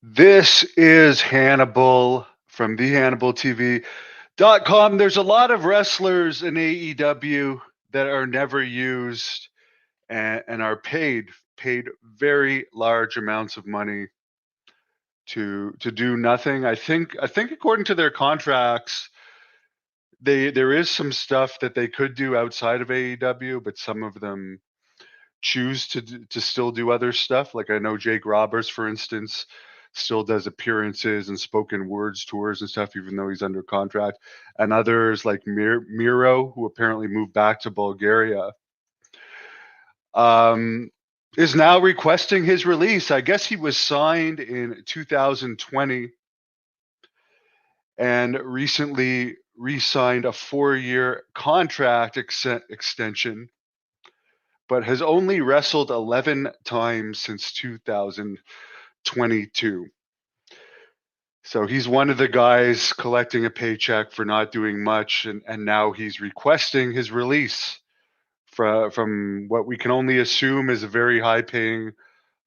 This is Hannibal from thehannibaltv.com. There's a lot of wrestlers in AEW that are never used and are paid very large amounts of money to do nothing. I think according to their contracts, there is some stuff that they could do outside of AEW, but some of them choose to still do other stuff. Like I know Jake Roberts, for instance, still does appearances and spoken words tours and stuff, even though he's under contract. And others like Miro, who apparently moved back to Bulgaria, um, is now requesting his release. I guess he was signed in 2020 and recently re-signed a 4-year contract extension, but has only wrestled 11 times since 2022. So he's one of the guys collecting a paycheck for not doing much, and now he's requesting his release from what we can only assume is a very high paying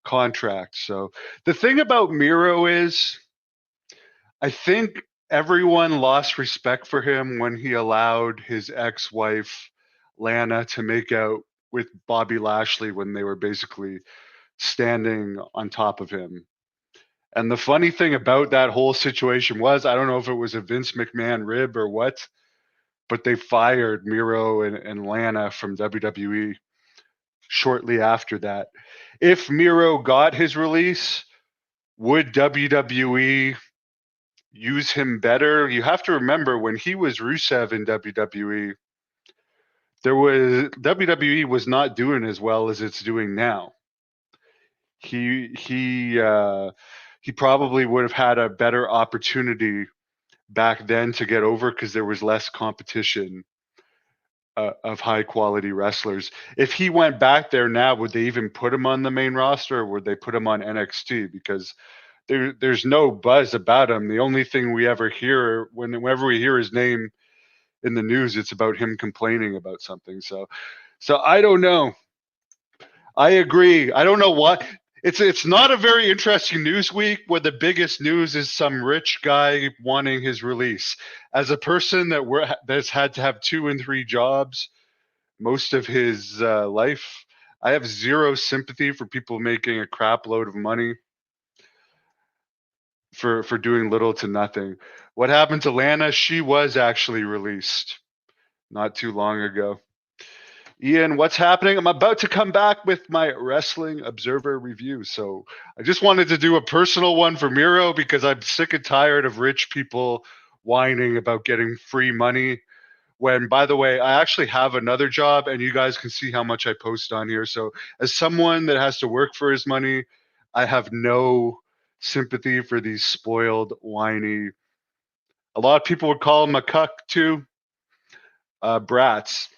contract. So the thing about Miro is, I think everyone lost respect for him when he allowed his ex wife, Lana, to make out with Bobby Lashley when they were basically standing on top of him. And the funny thing about that whole situation was, I don't know if it was a Vince McMahon rib or what, but they fired Miro and Lana from WWE shortly after that. If Miro got his release, would WWE use him better? You have to remember when he was Rusev in WWE, there was WWE was not doing as well as it's doing now. He probably would have had a better opportunity back then to get over because there was less competition of high quality wrestlers. If he went back there now, would they even put him on the main roster, or would they put him on NXT? Because there's no buzz about him. The only thing we ever hear whenever we hear his name in the news, it's about him complaining about something. So I don't know. I agree. I don't know what. It's not a very interesting news week where the biggest news is some rich guy wanting his release. As a person that's had to have 2 and 3 jobs most of his life, I have zero sympathy for people making a crap load of money for doing little to nothing. What happened to Lana? She was actually released not too long ago. Ian, what's happening? I'm about to come back with my Wrestling Observer review. So I just wanted to do a personal one for Miro because I'm sick and tired of rich people whining about getting free money. When, by the way, I actually have another job and you guys can see how much I post on here. So as someone that has to work for his money, I have no sympathy for these spoiled, whiny. A lot of people would call them a cuck too. Brats.